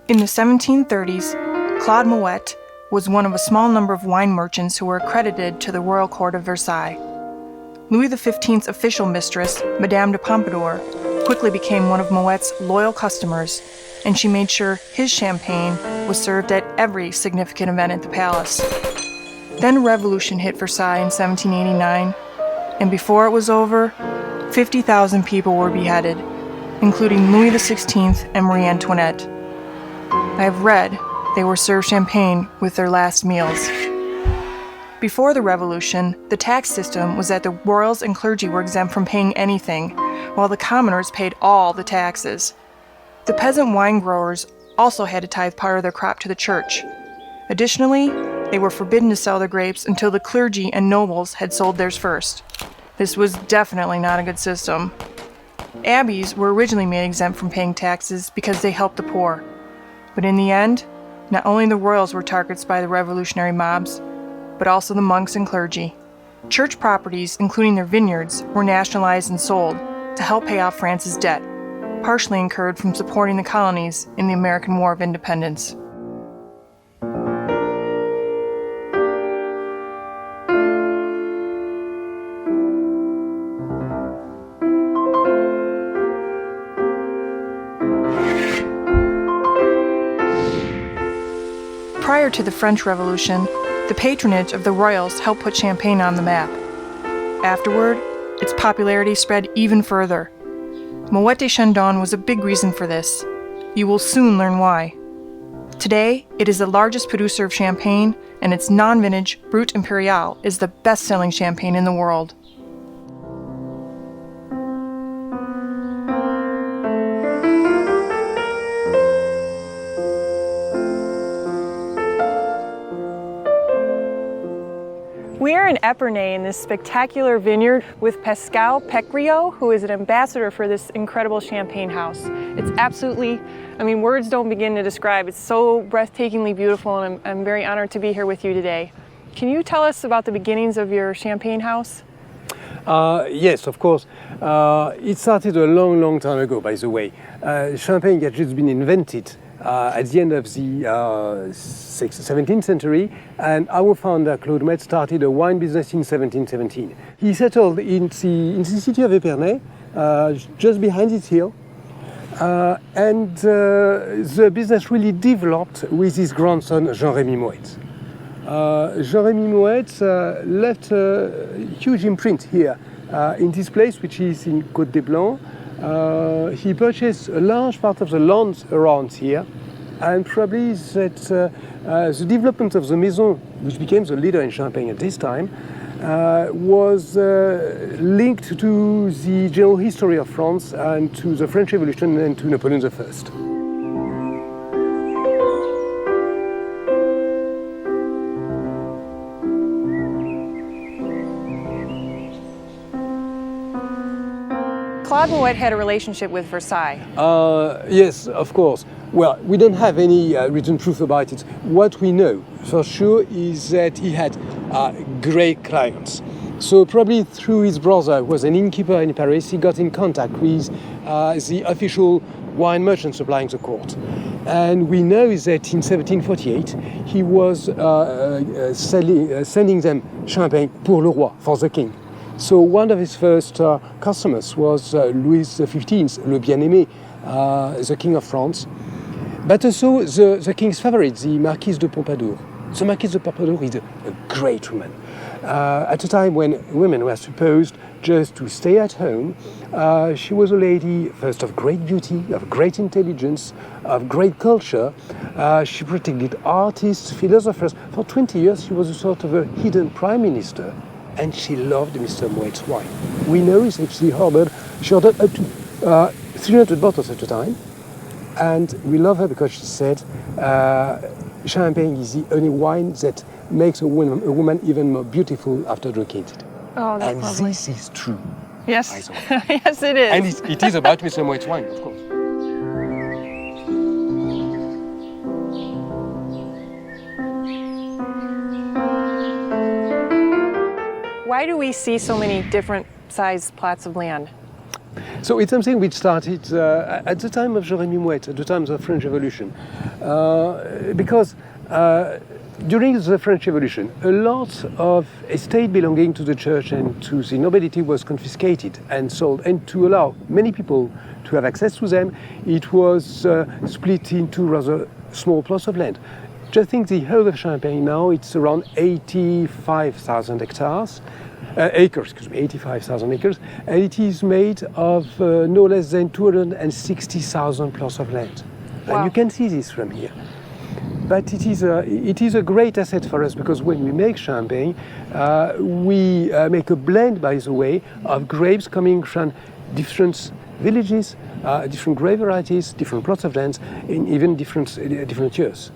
In the 1730s, Claude Moët was one of a small number of wine merchants who were accredited to the royal court of Versailles. Louis XV's official mistress, Madame de Pompadour, quickly became one of Moët's loyal customers, and she made sure his champagne was served at every significant event at the palace. Then a revolution hit Versailles in 1789, and before it was over, 50,000 people were beheaded, including Louis XVI and Marie Antoinette. I have read they were served champagne with their last meals. Before the Revolution, the tax system was that the royals and clergy were exempt from paying anything, while the commoners paid all the taxes. The peasant wine growers also had to tithe part of their crop to the church. Additionally, they were forbidden to sell their grapes until the clergy and nobles had sold theirs first. This was definitely not a good system. Abbeys were originally made exempt from paying taxes because they helped the poor. But in the end, not only the royals were targets by the revolutionary mobs, but also the monks and clergy. Church properties, including their vineyards, were nationalized and sold to help pay off France's debt, partially incurred from supporting the colonies in the American War of Independence. Prior to the French Revolution, the patronage of the royals helped put Champagne on the map. Afterward, its popularity spread even further. Moët and Chandon was a big reason for this. You will soon learn why. Today, it is the largest producer of champagne, and its non-vintage Brut Impérial is the best-selling champagne in the world. We are in Epernay in this spectacular vineyard with Pascal Pecreiaux, who is an ambassador for this incredible champagne house. It's absolutely, words don't begin to describe. It's so breathtakingly beautiful, and I'm very honored to be here with you today. Can you tell us about the beginnings of your champagne house? Yes, of course. It started a long time ago, by the way. Champagne had just been invented at the end of the 17th century, and our founder, Claude Moët, started a wine business in 1717. He settled in the city of Epernay, just behind this hill, and the business really developed with his grandson, Jean-Rémy Moët. Jean-Rémy Moët left a huge imprint here in this place, which is in Côte des Blancs. He purchased a large part of the land around here, and probably that the development of the Maison, which became the leader in Champagne at this time, was linked to the general history of France and to the French Revolution and to Napoleon I. Claude Moët had a relationship with Versailles. Yes, of course. Well, we don't have any written proof about it. What we know for sure is that he had great clients. So probably through his brother, who was an innkeeper in Paris, he got in contact with the official wine merchant supplying the court. And we know that in 1748, he was sending them champagne pour le roi, for the king. So one of his first customers was Louis XV, le bien-aimé, the king of France. But also the king's favorite, the Marquise de Pompadour. The Marquise de Pompadour is a great woman. At a time when women were supposed just to stay at home, she was a lady, first, of great beauty, of great intelligence, of great culture. She protected artists, philosophers. For 20 years, she was a sort of a hidden prime minister. And she loved Mr. Moët's wine. We know that she ordered up to 300 bottles at a time. And we love her because she said, champagne is the only wine that makes a woman even more beautiful after drinking it. Oh, that's and lovely. This is true. Yes, yes it is. And it is about Mr. Moët's wine, of course. Why do we see so many different sized plots of land? So it's something which started at the time of Jean-Rémy Moët, at the time of the French Revolution. because during the French Revolution, a lot of estate belonging to the church and to the nobility was confiscated and sold, and to allow many people to have access to them, it was split into rather small plots of land. Just think the whole of Champagne now, it's around 85,000 hectares. Acres, 85,000 acres, and it is made of no less than 260,000 plots of land. Wow. And you can see this from here. But it is a great asset for us, because when we make champagne, we make a blend, by the way, of grapes coming from different villages, different grape varieties, different plots of land, and even different years.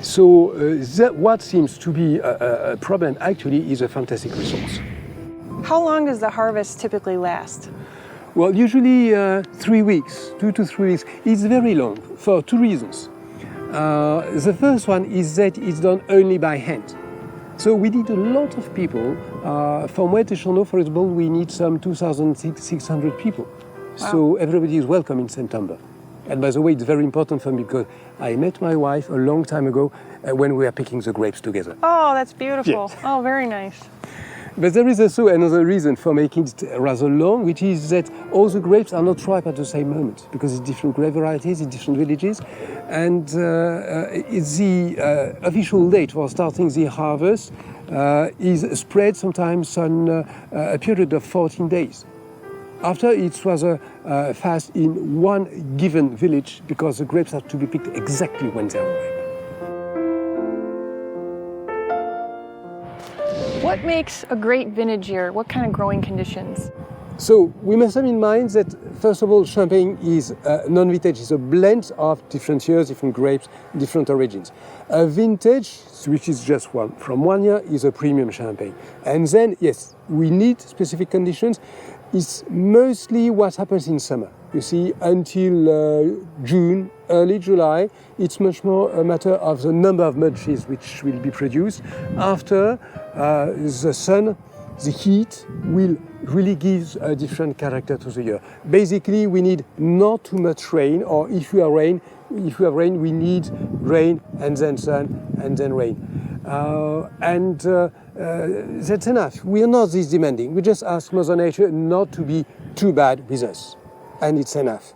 So what seems to be a problem actually is a fantastic resource. How long does the harvest typically last? Well, usually 3 weeks, 2 to 3 weeks. It's very long for two reasons. The first one is that it's done only by hand. So we need a lot of people. For Moët and Chandon, for example, we need some 2,600 people. Wow. So everybody is welcome in September. And by the way, it's very important for me because I met my wife a long time ago when we were picking the grapes together. Oh, that's beautiful. Yes. Oh, very nice. But there is also another reason for making it rather long, which is that all the grapes are not ripe at the same moment, because it's different grape varieties in different villages. And it's the official date for starting the harvest is spread sometimes on a period of 14 days. After, it was a fast in one given village, because the grapes have to be picked exactly when they're ripe. What makes a great vintage year? What kind of growing conditions? So we must have in mind that, first of all, champagne is non-vintage, it's a blend of different years, different grapes, different origins. A vintage, which is just from 1 year, is a premium champagne. And then, yes, we need specific conditions. It's mostly what happens in summer. You see, until June, early July, it's much more a matter of the number of mud cheese which will be produced. After, the sun, the heat will really give a different character to the year. Basically, we need not too much rain, or if we have rain, we need rain and then sun and then rain. That's enough. We are not this demanding. We just ask Mother Nature not to be too bad with us. And it's enough.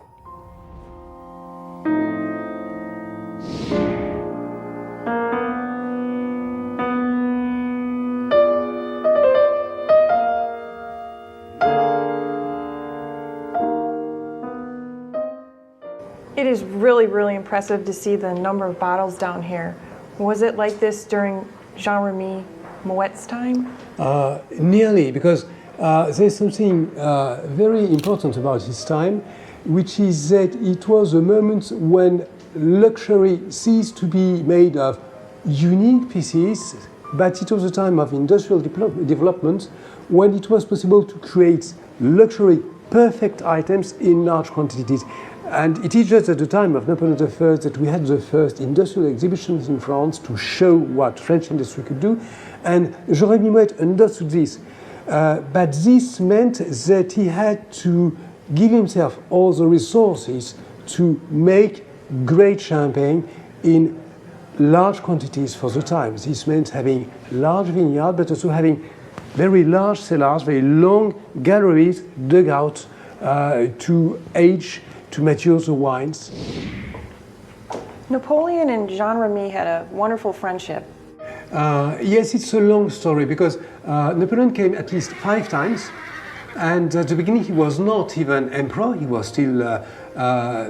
It is really, really impressive to see the number of bottles down here. Was it like this during Jean Moët's time? Nearly, because there's something very important about his time, which is that it was a moment when luxury ceased to be made of unique pieces, but it was a time of industrial development when it was possible to create luxury, perfect items in large quantities. And it is just at the time of Napoleon I that we had the first industrial exhibitions in France to show what French industry could do. And Jean Moët understood this. But this meant that he had to give himself all the resources to make great champagne in large quantities for the time. This meant having large vineyards, but also having very large cellars, very long galleries dug out to age, to mature the wines. Napoleon and Jean Remy had a wonderful friendship. Yes, it's a long story because Napoleon came at least 5 times, and at the beginning he was not even emperor, he was still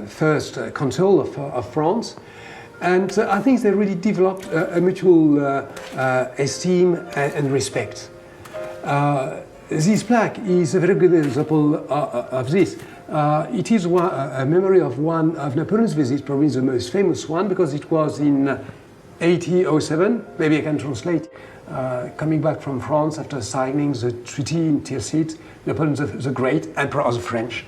first consul of France. And I think they really developed a mutual esteem and respect. This plaque is a very good example of this. It is a memory of one of Napoleon's visits, probably the most famous one, because it was in 1807, maybe I can translate, coming back from France after signing the treaty in Tilsit. Napoleon the Great, Emperor of the French,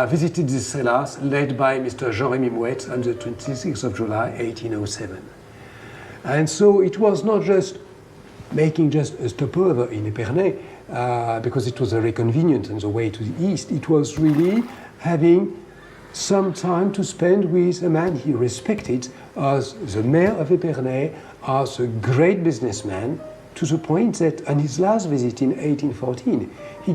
visited the cellars led by Mr. Jean-Remy Moët on the 26th of July, 1807. And so it was not just making just a stopover in Épernay, because it was very convenient on the way to the east. It was really having some time to spend with a man he respected as the mayor of Épernay, as a great businessman, to the point that on his last visit in 1814, he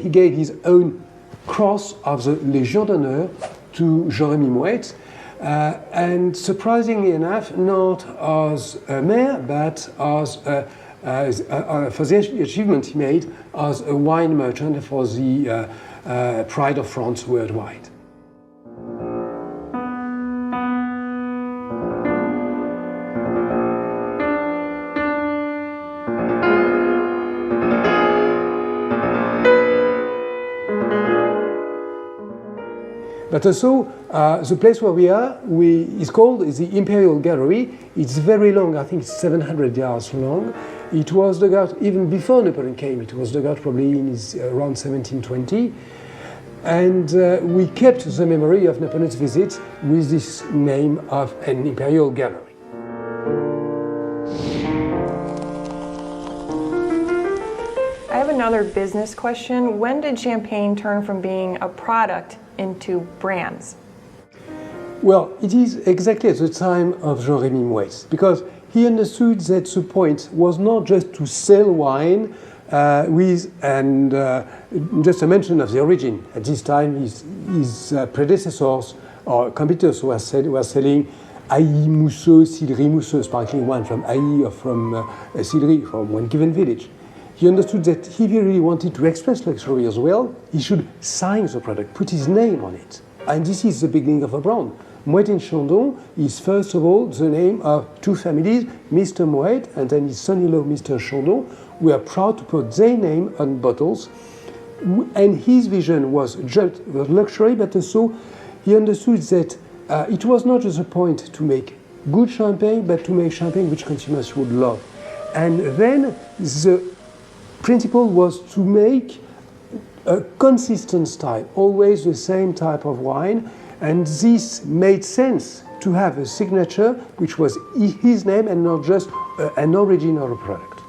gave his own cross of the Légion d'honneur to Jean Moët, and surprisingly enough, not as a mayor, but as for the achievement he made as a wine merchant for the Pride of France worldwide. But also, the place where we are is called the Imperial Gallery. It's very long, I think it's 700 yards long. It was dug out even before Napoleon came. It was dug out probably in around 1720. And we kept the memory of Napoleon's visit with this name of an Imperial Gallery. I have another business question. When did champagne turn from being a product into brands? Well, it is exactly at the time of Jean-Remy Moët, because he understood that the point was not just to sell wine just a mention of the origin. At this time, his predecessors or competitors were selling Ailly Mousseux, Cidry Mousseux, sparkling wine from Ailly or from Cidry, from one given village. He understood that if he really wanted to express luxury as well, he should sign the product, put his name on it. And this is the beginning of a brand. Moët and Chandon is first of all the name of two families, Mr. Moët and then his son-in-law, Mr. Chandon, who are proud to put their name on bottles. And his vision was just luxury, but also he understood that it was not just a point to make good champagne, but to make champagne which consumers would love. And then the principle was to make a consistent style, always the same type of wine, and this made sense to have a signature which was his name and not just an original product.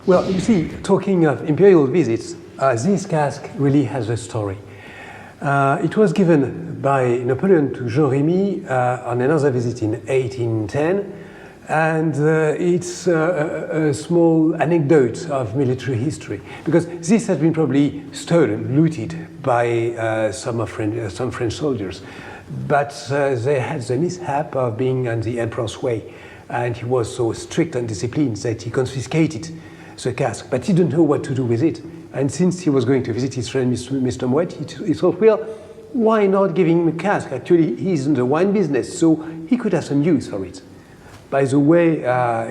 Well, you see, talking of imperial visits, this cask really has a story. It was given by Napoleon to Jean-Remy on another visit in 1810, and it's a small anecdote of military history, because this has been probably stolen, looted by some French soldiers, but they had the mishap of being on the Emperor's way, and he was so strict and disciplined that he confiscated the cask, but he didn't know what to do with it. And since he was going to visit his friend Mr. Moët, he thought, well, why not give him a cask? Actually, he's in the wine business, so he could have some use for it. By the way,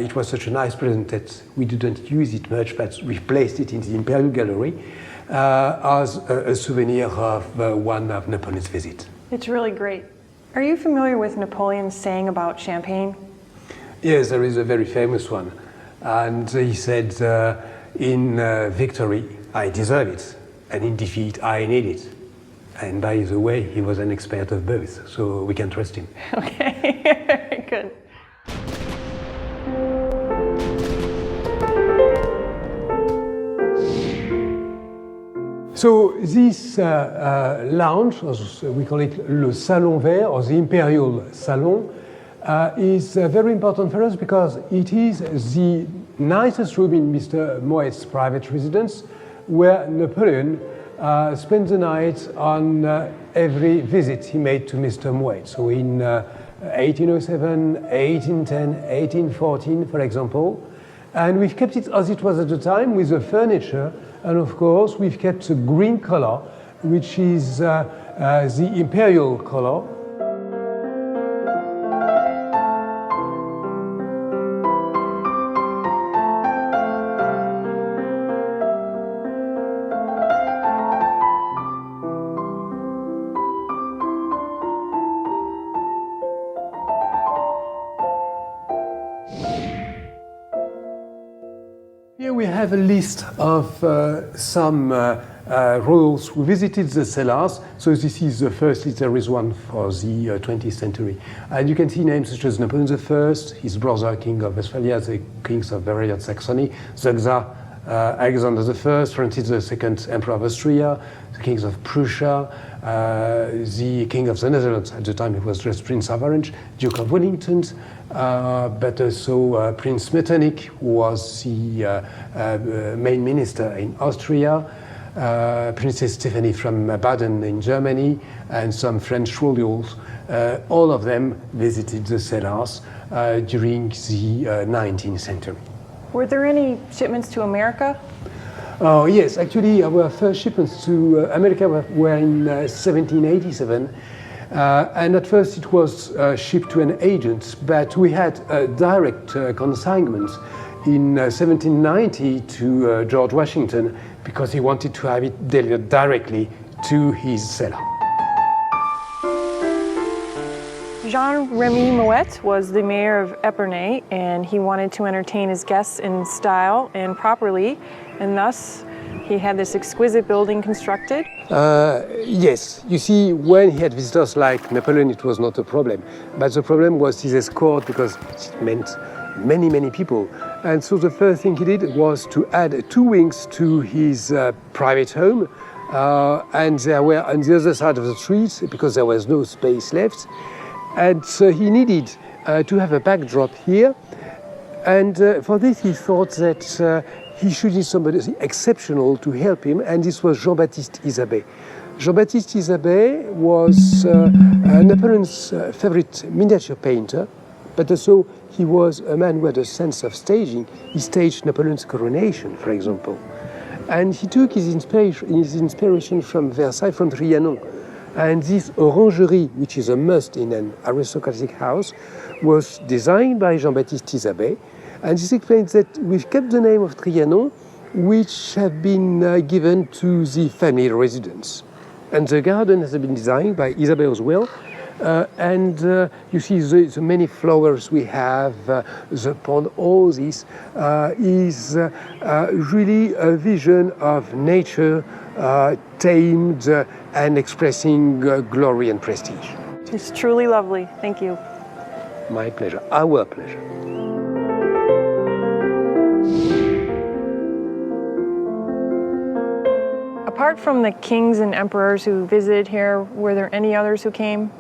it was such a nice present that we didn't use it much, but we placed it in the Imperial Gallery as a souvenir of one of Napoleon's visits. It's really great. Are you familiar with Napoleon's saying about champagne? Yes, there is a very famous one. And he said, in victory, I deserve it, and in defeat, I need it. And by the way, he was an expert of both, so we can trust him. Okay, very good. So this lounge, as we call it le Salon Vert, or the Imperial Salon, is very important for us because it is the nicest room in Mr. Moët's private residence, where Napoleon spent the night on every visit he made to Mr. Moët. So in 1807, 1810, 1814, for example. And we've kept it as it was at the time with the furniture. And of course, we've kept the green color, which is the imperial color. Here we have a list of some royals who visited the cellars. So this is the first list, there is one for the 20th century. And you can see names such as Napoleon I, his brother King of Westphalia, the kings of Bavaria and Saxony, the Czar Alexander I, Francis II, Emperor of Austria, the kings of Prussia, the king of the Netherlands, at the time it was just Prince of Orange, Duke of Wellington, but also Prince Metternich, who was the main minister in Austria, Princess Stephanie from Baden in Germany, and some French royals. All of them visited the cellars during the 19th century. Were there any shipments to America? Oh, yes, actually, our first shipments to America were in 1787. And at first it was shipped to an agent, but we had direct consignments in 1790 to George Washington because he wanted to have it delivered directly to his cellar. Jean-Remy Moët was the mayor of Epernay, and he wanted to entertain his guests in style and properly, and thus he had this exquisite building constructed. Yes, you see, when he had visitors like Napoleon, it was not a problem. But the problem was his escort, because it meant many, many people. And so the first thing he did was to add 2 wings to his private home. And they were on the other side of the street because there was no space left. And so he needed to have a backdrop here. And for this, he thought that he should need somebody exceptional to help him, and this was Jean-Baptiste Isabey. Jean-Baptiste Isabey was Napoleon's favorite miniature painter, but also he was a man who had a sense of staging. He staged Napoleon's coronation, for example. And he took his inspiration from Versailles, from Trianon. And this Orangery, which is a must in an aristocratic house, was designed by Jean-Baptiste Isabey. And this explains that we've kept the name of Trianon, which have been given to the family residence. And the garden has been designed by Isabey as well. You see the many flowers we have, the pond, all this is really a vision of nature tamed and expressing glory and prestige. It's truly lovely. Thank you. My pleasure, our pleasure. Apart from the kings and emperors who visited here, were there any others who came?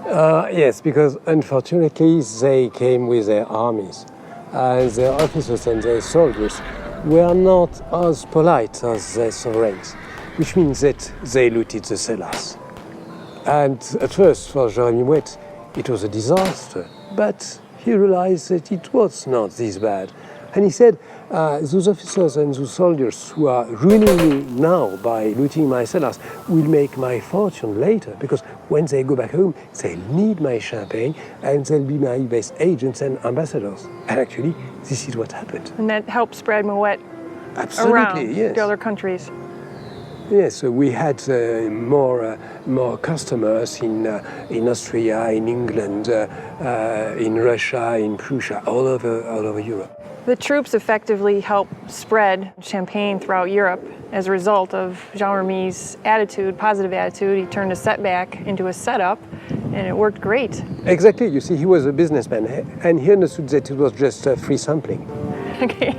Yes, because unfortunately they came with their armies. Their officers and their soldiers were not as polite as their sovereigns, which means that they looted the cellars. And at first, for Jean-Remy Moët, it was a disaster, but he realized that it was not this bad. And he said, those officers and those soldiers who are ruining me now by looting my cellars will make my fortune later, because when they go back home, they'll need my champagne and they'll be my best agents and ambassadors. And actually, this is what happened. And that helped spread Moët around yes. to other countries. Yes, so we had more customers in Austria, in England, in Russia, in Prussia, all over Europe. The troops effectively helped spread champagne throughout Europe as a result of Jean-Remy's attitude, positive attitude. He turned a setback into a setup, and it worked great. Exactly. You see, he was a businessman, and he understood that it was just free sampling. Okay.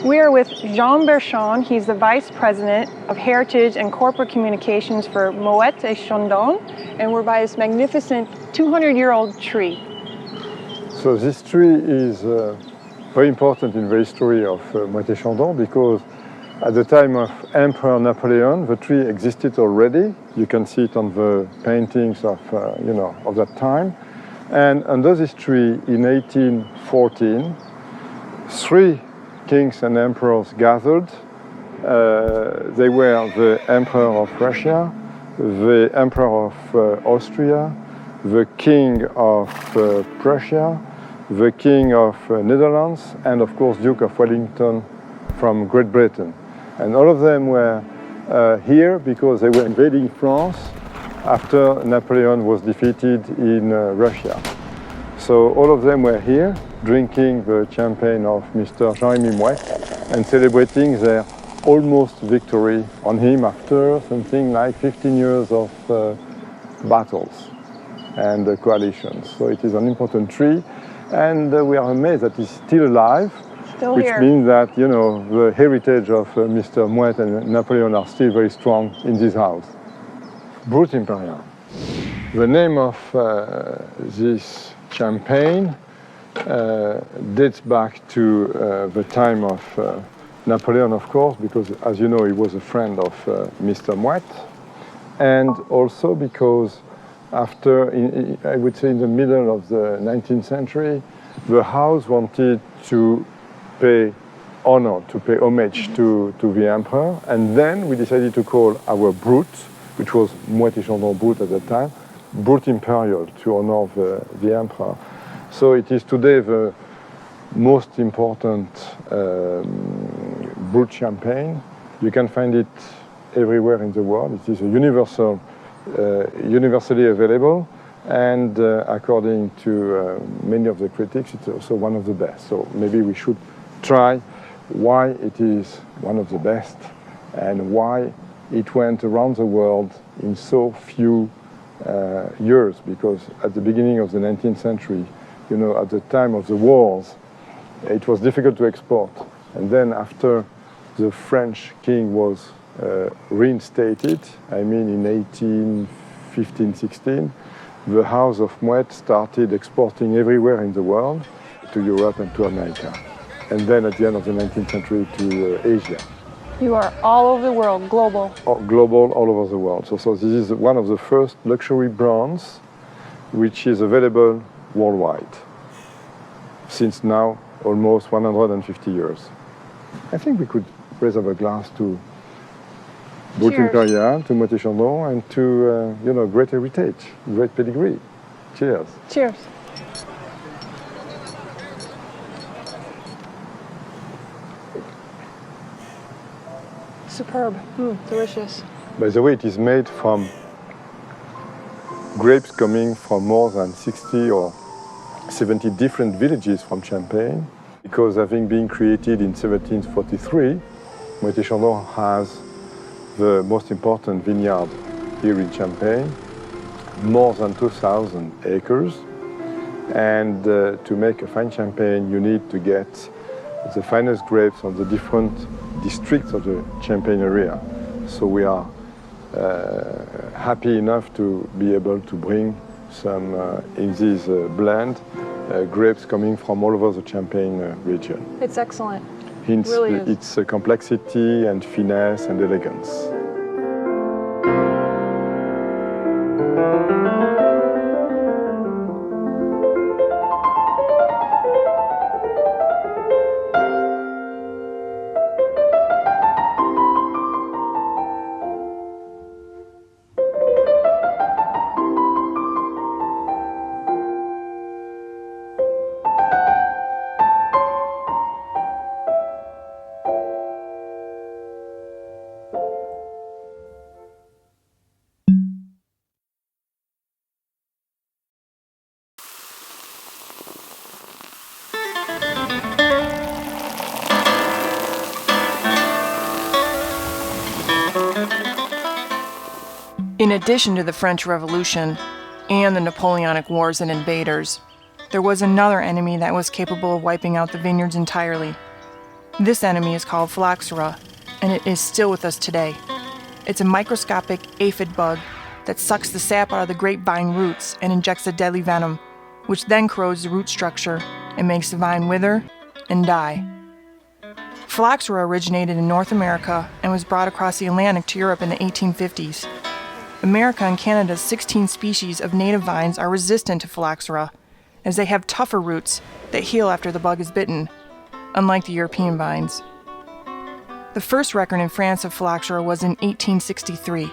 We are with Jean Berchon. He's the Vice President of Heritage and Corporate Communications for Moët and Chandon, and we're by this magnificent 200-year-old tree. So this tree is very important in the history of Moët and Chandon because at the time of Emperor Napoleon, the tree existed already. You can see it on the paintings of that time. And under this tree in 1814, 3 kings and emperors gathered. They were the Emperor of Russia, the Emperor of Austria, the King of Prussia, the King of Netherlands, and of course Duke of Wellington from Great Britain. And all of them were here because they were invading France after Napoleon was defeated in Russia. So all of them were here drinking the champagne of Mr. Jean-Remy Moët and celebrating their almost victory on him after something like 15 years of battles and coalitions. So it is an important tree, and we are amazed that it's still alive, which means that, you know, the heritage of Mr. Moët and Napoleon are still very strong in this house. Brut Impérial. The name of this champagne dates back to the time of Napoleon, of course, because, as you know, he was a friend of Mr. Moët, and also because after, I would say in the middle of the 19th century, the house wanted to pay honor, to pay homage to the emperor, and then we decided to call our Brut, which was Moët and Chandon Brut at the time, Brut Impérial, to honor the emperor. So it is today the most important Brut champagne. You can find it everywhere in the world. It is a universally available, and according to many of the critics, it's also one of the best. So maybe we should try why it is one of the best and why it went around the world in so few years, because at the beginning of the 19th century, you know, at the time of the wars, it was difficult to export. And then after the French king was reinstated, I mean in 1815-16, the House of Moët started exporting everywhere in the world, to Europe and to America. And then at the end of the 19th century to Asia. You are all over the world, global. Global, all over the world. So this is one of the first luxury brands which is available worldwide since now almost 150 years. I think we could raise up a glass to Brut Impérial, to Moët and Chandon, and to you know, great heritage, great pedigree. Cheers. Cheers. Superb. Delicious. By the way, it is made from grapes coming from more than 60 or 70 different villages from Champagne, because having been created in 1743, Moët and Chandon has the most important vineyard here in Champagne, more than 2,000 acres. And to make a fine champagne, you need to get the finest grapes on the different districts of the Champagne area. So we are happy enough to be able to bring some, in this blend, grapes coming from all over the Champagne region. It's excellent. Hence It really is. its complexity and finesse and elegance. In addition to the French Revolution and the Napoleonic Wars and invaders, there was another enemy that was capable of wiping out the vineyards entirely. This enemy is called Phylloxera, and it is still with us today. It's a microscopic aphid bug that sucks the sap out of the grapevine roots and injects a deadly venom, which then corrodes the root structure and makes the vine wither and die. Phylloxera originated in North America and was brought across the Atlantic to Europe in the 1850s. America and Canada's 16 species of native vines are resistant to Phylloxera, as they have tougher roots that heal after the bug is bitten, unlike the European vines. The first record in France of Phylloxera was in 1863.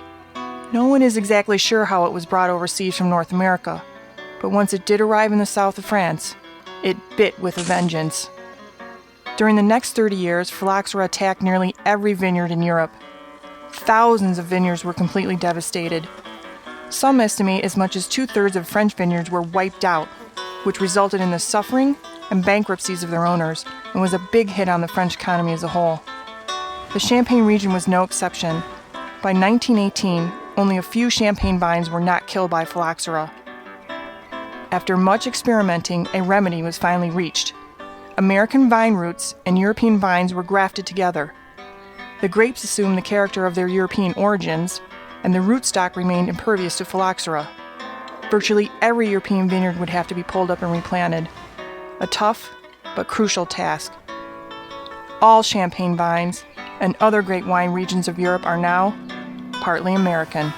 No one is exactly sure how it was brought overseas from North America, but once it did arrive in the south of France, it bit with a vengeance. During the next 30 years, phylloxera attacked nearly every vineyard in Europe. Thousands of vineyards were completely devastated. Some estimate as much as 2/3 of French vineyards were wiped out, which resulted in the suffering and bankruptcies of their owners and was a big hit on the French economy as a whole. The Champagne region was no exception. By 1918, only a few champagne vines were not killed by phylloxera. After much experimenting, a remedy was finally reached. American vine roots and European vines were grafted together. The grapes assumed the character of their European origins, and the rootstock remained impervious to phylloxera. Virtually every European vineyard would have to be pulled up and replanted. A tough but crucial task. All champagne vines and other great wine regions of Europe are now partly American.